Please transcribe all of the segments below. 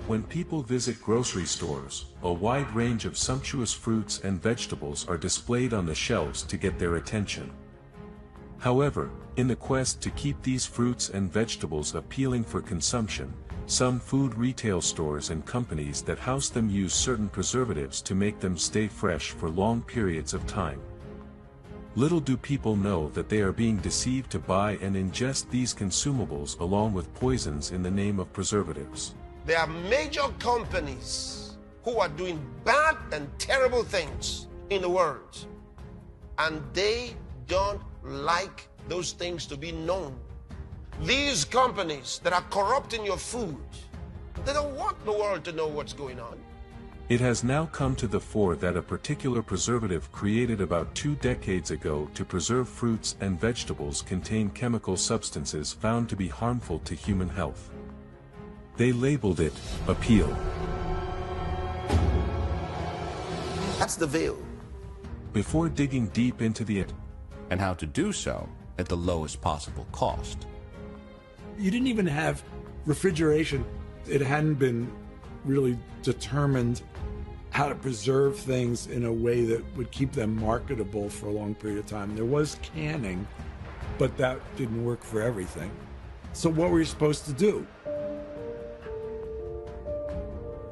When people visit grocery stores, a wide range of sumptuous fruits and vegetables are displayed on the shelves to get their attention. However, in the quest to keep these fruits and vegetables appealing for consumption, some food retail stores and companies that house them use certain preservatives to make them stay fresh for long periods of time. Little do people know that they are being deceived to buy and ingest these consumables along with poisons in the name of preservatives. There are major companies who are doing bad and terrible things in the world, and they don't like those things to be known. These companies that are corrupting your food, they don't want the world to know what's going on. It has now come to the fore that a particular preservative created about 2 decades ago to preserve fruits and vegetables contain chemical substances found to be harmful to human health. They labeled it Apeel. That's the veil. Before digging deep into and how to do so at the lowest possible cost. You didn't even have refrigeration. It hadn't been really determined how to preserve things in a way that would keep them marketable for a long period of time. There was canning, but that didn't work for everything. So what were you supposed to do?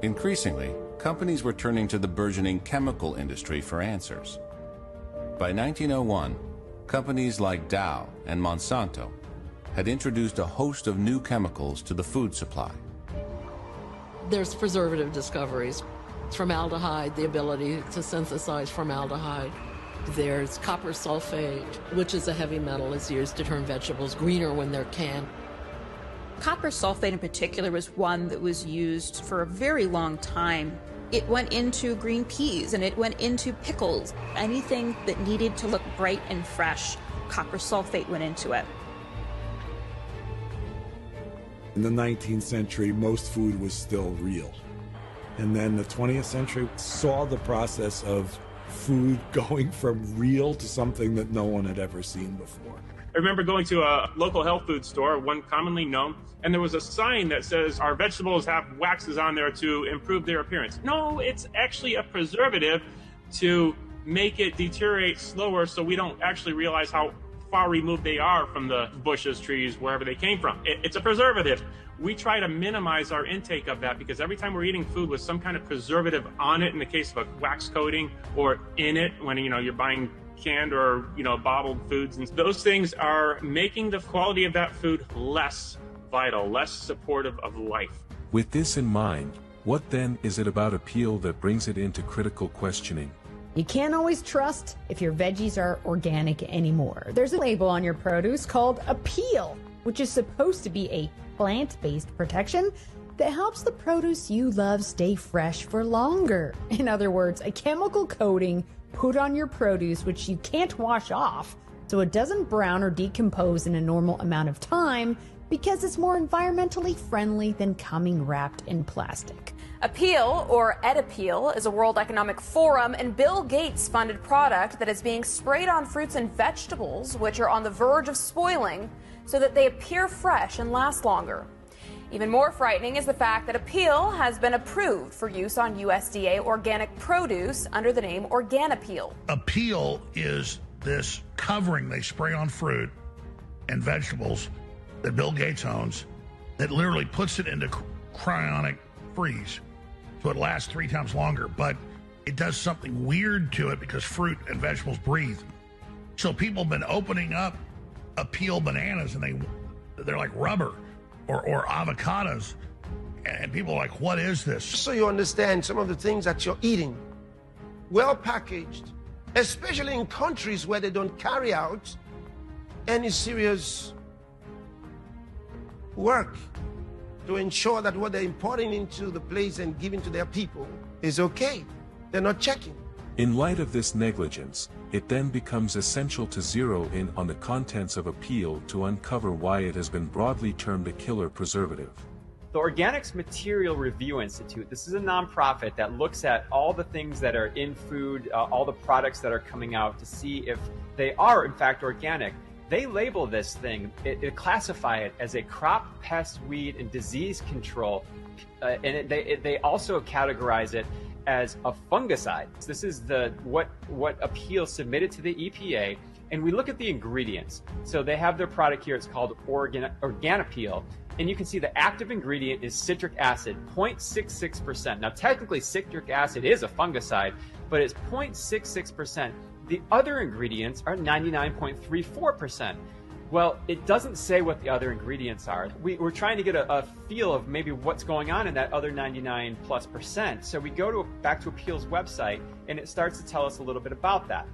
Increasingly, companies were turning to the burgeoning chemical industry for answers. By 1901, companies like Dow and Monsanto had introduced a host of new chemicals to the food supply. There's preservative discoveries. Formaldehyde, the ability to synthesize formaldehyde. There's copper sulfate, which is a heavy metal, is used to turn vegetables greener when they're canned. Copper sulfate in particular was one that was used for a very long time. It went into green peas and it went into pickles. Anything that needed to look bright and fresh, copper sulfate went into it. In the 19th century, most food was still real. And then the 20th century saw the process of food going from real to something that no one had ever seen before. I remember going to a local health food store, one commonly known, and there was a sign that says our vegetables have waxes on there to improve their appearance. No, it's actually a preservative to make it deteriorate slower so we don't actually realize how far removed they are from the bushes, trees, wherever they came from. It's a preservative. We try to minimize our intake of that because every time we're eating food with some kind of preservative on it, in the case of a wax coating, or in it when you're buying canned or bottled foods, and those things are making the quality of that food less vital, less supportive of life. With this in mind, what then is it about Apeel that brings it into critical questioning? You can't always trust if your veggies are organic anymore. There's a label on your produce called Apeel, which is supposed to be a plant-based protection that helps the produce you love stay fresh for longer. In other words, a chemical coating put on your produce which you can't wash off, so it doesn't brown or decompose in a normal amount of time because it's more environmentally friendly than coming wrapped in plastic. Apeel, or Apeel, is a World Economic Forum and Bill Gates funded product that is being sprayed on fruits and vegetables which are on the verge of spoiling so that they appear fresh and last longer. Even more frightening is the fact that Apeel has been approved for use on USDA organic produce under the name Apeel. Apeel is this covering they spray on fruit and vegetables that Bill Gates owns that literally puts it into cryonic freeze so it lasts 3 times longer, but it does something weird to it because fruit and vegetables breathe. So people have been opening up Apeel bananas and they're like rubber or avocados, and people are like, what is this? So you understand some of the things that you're eating, well packaged, especially in countries where they don't carry out any serious work to ensure that what they're importing into the place and giving to their people is okay. They're not checking. In light of this negligence, it then becomes essential to zero in on the contents of Apeel to uncover why it has been broadly termed a killer preservative. The Organics Material Review Institute, this is a nonprofit that looks at all the things that are in food, all the products that are coming out to see if they are in fact organic. They label this thing, they classify it as a crop, pest, weed, and disease control and they also categorize it as a fungicide. This is what Apeel submitted to the EPA, and we look at the ingredients. So they have their product here. It's called Organapeel, and you can see the active ingredient is citric acid, 0.66%. Now, technically, citric acid is a fungicide, but it's 0.66%. The other ingredients are 99.34%. Well, it doesn't say what the other ingredients are. We're trying to get a feel of maybe what's going on in that other 99+%. So we go back to Apeel's website, and it starts to tell us a little bit about that.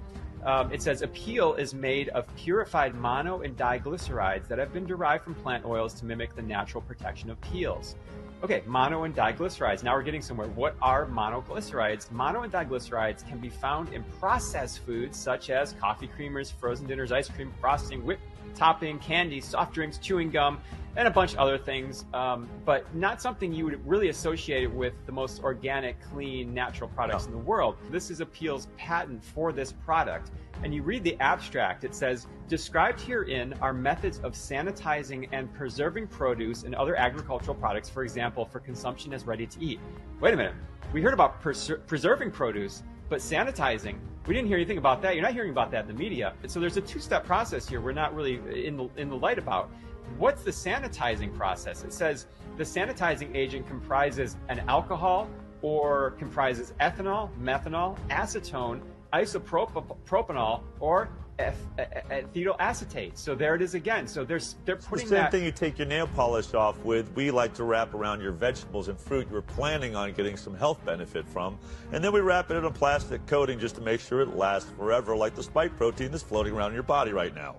It says Apeel is made of purified mono and diglycerides that have been derived from plant oils to mimic the natural protection of peels. Okay, mono and diglycerides. Now we're getting somewhere. What are monoglycerides? Mono and diglycerides can be found in processed foods such as coffee creamers, frozen dinners, ice cream, frosting, whipped topping, candy, soft drinks, chewing gum, and a bunch of other things, but not something you would really associate with the most organic, clean, natural products in the world. This is Apeel's patent for this product. And you read the abstract, it says, described herein are methods of sanitizing and preserving produce and other agricultural products, for example, for consumption as ready to eat. Wait a minute, we heard about preserving produce, but sanitizing, we didn't hear anything about that. You're not hearing about that in the media. So there's a two-step process here we're not really in the light about. What's the sanitizing process? It says the sanitizing agent comprises an alcohol or comprises ethanol, methanol, acetone, isopropanol, or ethyl acetate. So there it is again. So they're putting the same thing you take your nail polish off with. We like to wrap around your vegetables and fruit you're planning on getting some health benefit from, and then we wrap it in a plastic coating just to make sure it lasts forever, like the spike protein that's floating around in your body right now.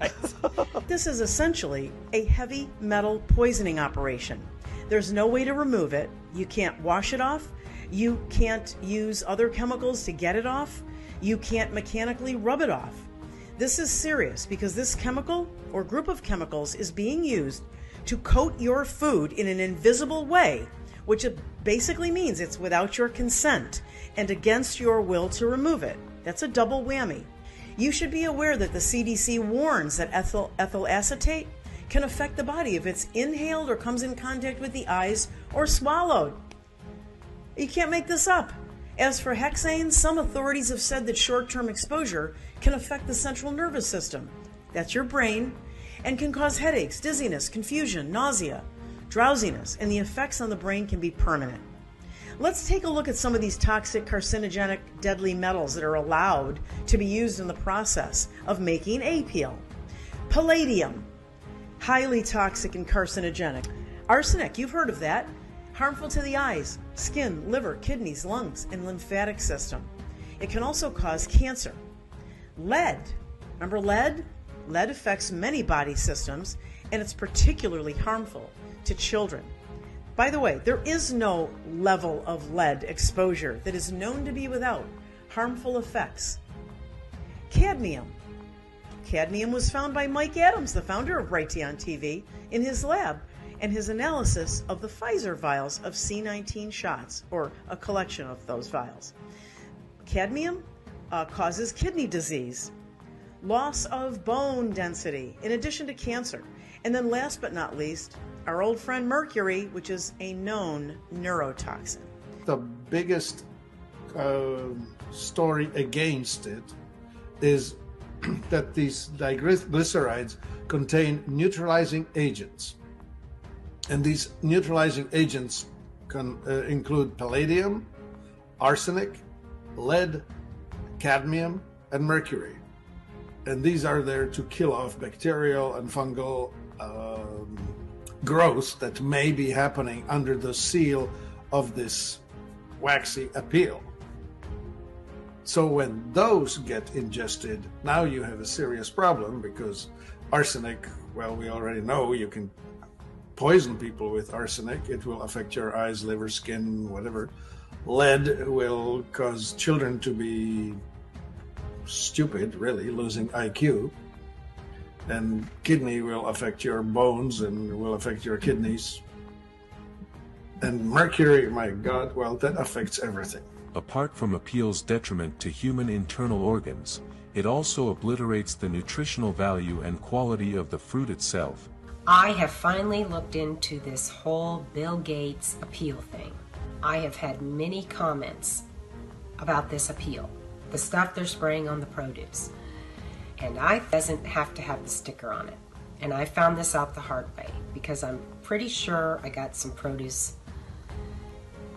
Right. This is essentially a heavy metal poisoning operation. There's no way to remove it. You can't wash it off. You can't use other chemicals to get it off. You can't mechanically rub it off. This is serious because this chemical or group of chemicals is being used to coat your food in an invisible way, which basically means it's without your consent and against your will to remove it. That's a double whammy. You should be aware that the CDC warns that ethyl acetate can affect the body if it's inhaled or comes in contact with the eyes or swallowed. You can't make this up. As for hexane, some authorities have said that short-term exposure can affect the central nervous system. That's your brain, and can cause headaches, dizziness, confusion, nausea, drowsiness, and the effects on the brain can be permanent. Let's take a look at some of these toxic, carcinogenic, deadly metals that are allowed to be used in the process of making Apeel. Palladium, highly toxic and carcinogenic. Arsenic, you've heard of that. Harmful to the eyes, skin, liver, kidneys, lungs, and lymphatic system. It can also cause cancer. Lead, remember lead? Lead affects many body systems, and it's particularly harmful to children. By the way, there is no level of lead exposure that is known to be without harmful effects. Cadmium. Cadmium was found by Mike Adams, the founder of Raytheon TV, in his lab, and his analysis of the Pfizer vials of C19 shots, or a collection of those vials. Cadmium causes kidney disease, loss of bone density, in addition to cancer. And then last but not least, our old friend mercury, which is a known neurotoxin. The biggest story against it is that these diglycerides contain neutralizing agents. And these neutralizing agents can include palladium, arsenic, lead, cadmium, and mercury. And these are there to kill off bacterial and fungal growth that may be happening under the seal of this waxy Apeel. So when those get ingested, now you have a serious problem, because arsenic, well, we already know you can poison people with arsenic. It will affect your eyes, liver, skin, whatever. Lead will cause children to be stupid, really, losing IQ. And kidney will affect your bones and will affect your kidneys. And mercury, my God, well, that affects everything. Apart from Apeel's detriment to human internal organs, it also obliterates the nutritional value and quality of the fruit itself, I have finally looked into this whole Bill Gates appeal thing. I have had many comments about this appeal, the stuff they're spraying on the produce. And I doesn't have to have the sticker on it. And I found this out the hard way because I'm pretty sure I got some produce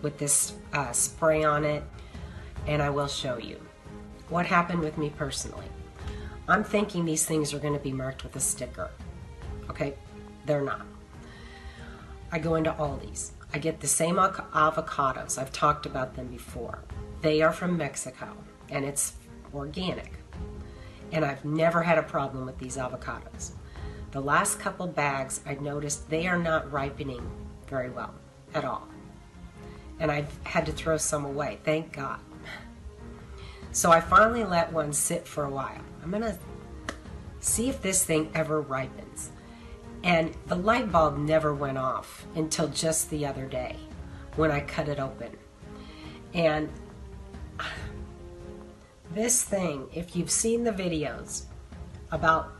with this spray on it, and I will show you what happened with me personally. I'm thinking these things are going to be marked with a sticker. Okay, they're not. I go into Aldi's. I get the same avocados. I've talked about them before. They are from Mexico, and it's organic. And I've never had a problem with these avocados. The last couple bags, I noticed they are not ripening very well at all. And I've had to throw some away, thank God. So I finally let one sit for a while. I'm gonna see if this thing ever ripens. And the light bulb never went off until just the other day when I cut it open. And this thing, if you've seen the videos about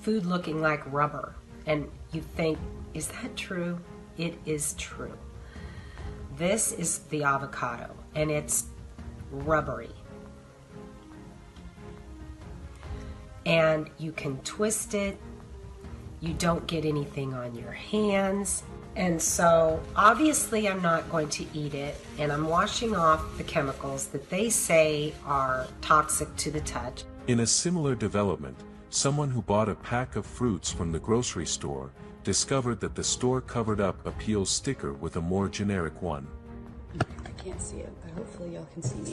food looking like rubber and you think, is that true? It is true. This is the avocado and it's rubbery. And you can twist it. You don't get anything on your hands. And so obviously I'm not going to eat it, and I'm washing off the chemicals that they say are toxic to the touch. In a similar development, someone who bought a pack of fruits from the grocery store discovered that the store covered up Apeel's sticker with a more generic one. I can't see it, but hopefully y'all can see me.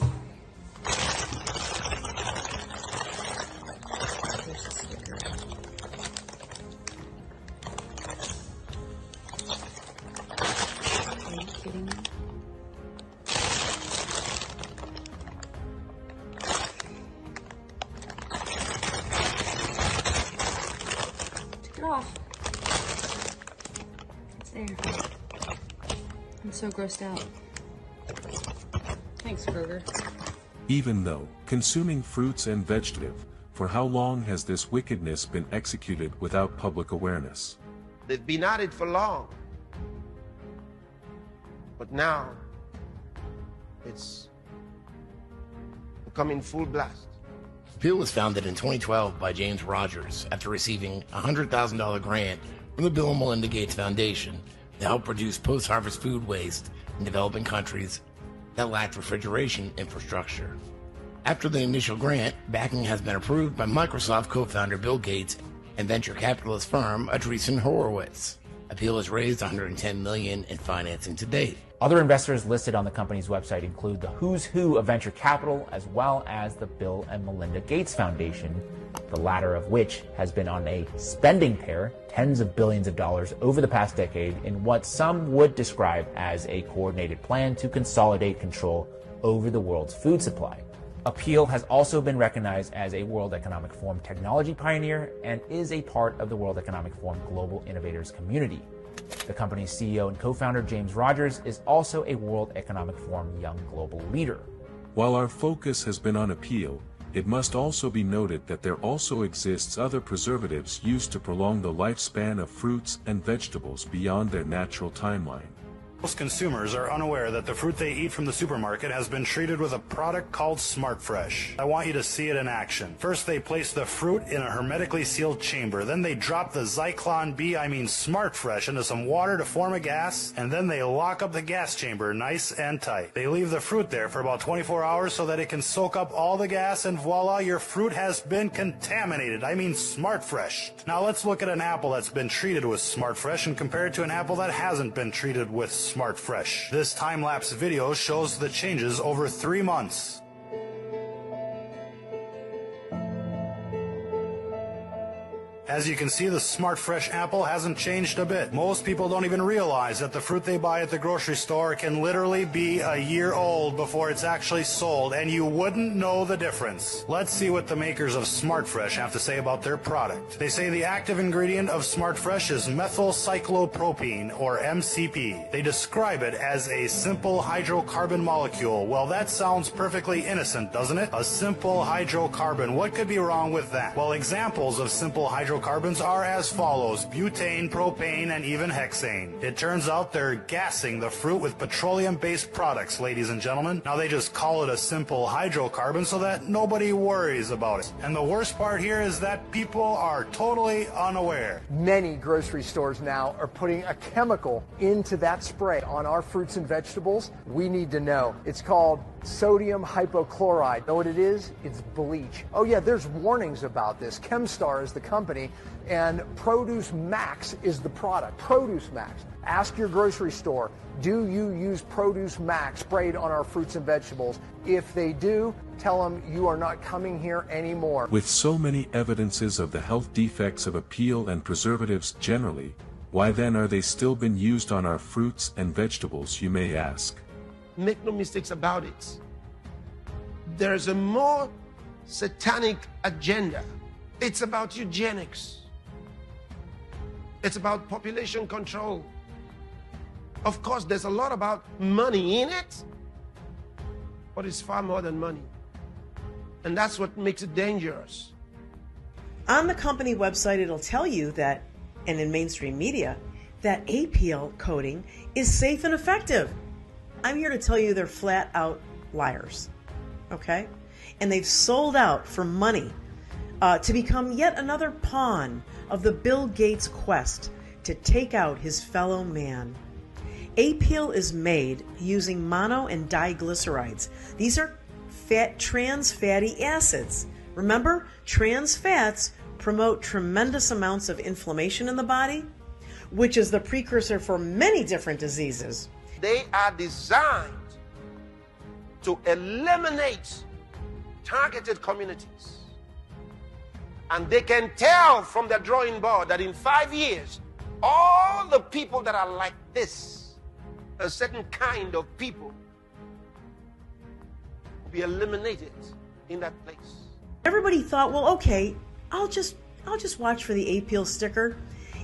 There's the sticker. Are you kidding me? Took it off. It's there. I'm so grossed out. Thanks, Kroger. Even though consuming fruits and vegetables, for how long has this wickedness been executed without public awareness? They've been at it for long. But now, it's becoming full blast. Apeel was founded in 2012 by James Rogers after receiving a $100,000 grant from the Bill and Melinda Gates Foundation to help reduce post-harvest food waste in developing countries that lacked refrigeration infrastructure. After the initial grant, backing has been approved by Microsoft co-founder Bill Gates and venture capitalist firm Andreessen Horowitz. Apeel has raised $110 million in financing to date. Other investors listed on the company's website include the who's who of venture capital, as well as the Bill and Melinda Gates Foundation, the latter of which has been on a spending tear, tens of billions of dollars over the past decade, in what some would describe as a coordinated plan to consolidate control over the world's food supply. Apeel has also been recognized as a World Economic Forum technology pioneer and is a part of the World Economic Forum Global Innovators community. The company's CEO and co-founder James Rogers is also a World Economic Forum Young Global Leader. While our focus has been on Apeel, it must also be noted that there also exists other preservatives used to prolong the lifespan of fruits and vegetables beyond their natural timeline. Most consumers are unaware that the fruit they eat from the supermarket has been treated with a product called Smart Fresh. I want you to see it in action. First, they place the fruit in a hermetically sealed chamber. Then they drop the Zyklon B, Smart Fresh, into some water to form a gas, and then they lock up the gas chamber nice and tight. They leave the fruit there for about 24 hours so that it can soak up all the gas, and voila, your fruit has been contaminated. Smart Fresh. Now let's look at an apple that's been treated with Smart Fresh and compare it to an apple that hasn't been treated with Smart Fresh. This time-lapse video shows the changes over 3 months. As you can see, the Smart Fresh apple hasn't changed a bit. Most people don't even realize that the fruit they buy at the grocery store can literally be a year old before it's actually sold, and you wouldn't know the difference. Let's see what the makers of Smart Fresh have to say about their product. They say the active ingredient of Smart Fresh is methylcyclopropene, or MCP. They describe it as a simple hydrocarbon molecule. Well, that sounds perfectly innocent, doesn't it? A simple hydrocarbon. What could be wrong with that? Well, examples of simple hydrocarbon hydrocarbons are as follows: butane, propane, and even hexane. It turns out they're gassing the fruit with petroleum-based products, ladies and gentlemen. Now they just call it a simple hydrocarbon so that nobody worries about it. And the worst part here is that people are totally unaware. Many grocery stores now are putting a chemical into that spray on our fruits and vegetables. We need to know. It's called sodium hypochlorite. Know what it is? It's bleach. Oh yeah, there's warnings about this. Chemstar is the company, and Produce Max is the product. Produce Max. Ask your grocery store, do you use Produce Max sprayed on our fruits and vegetables? If they do, tell them you are not coming here anymore. With so many evidences of the health defects of Apeel and preservatives generally, why then are they still being used on our fruits and vegetables, you may ask? Make no mistakes about it. There's a more satanic agenda. It's about eugenics. It's about population control. Of course, there's a lot about money in it, but it's far more than money. And that's what makes it dangerous. On the company website, it'll tell you that, and in mainstream media, that Apeel coating is safe and effective. I'm here to tell you they're flat out liars, okay? And they've sold out for money to become yet another pawn of the Bill Gates quest to take out his fellow man. Apeel is made using mono and diglycerides. These are trans fatty acids. Remember, trans fats promote tremendous amounts of inflammation in the body, which is the precursor for many different diseases. They are designed to eliminate targeted communities. And they can tell from the drawing board that in 5 years, all the people that are like this, a certain kind of people, will be eliminated in that place. Everybody thought, well, okay, I'll just watch for the Apeel sticker,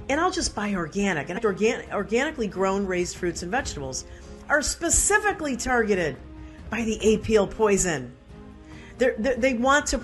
and I'll just buy organic. And organically grown raised fruits and vegetables are specifically targeted by the Apeel poison. They want to.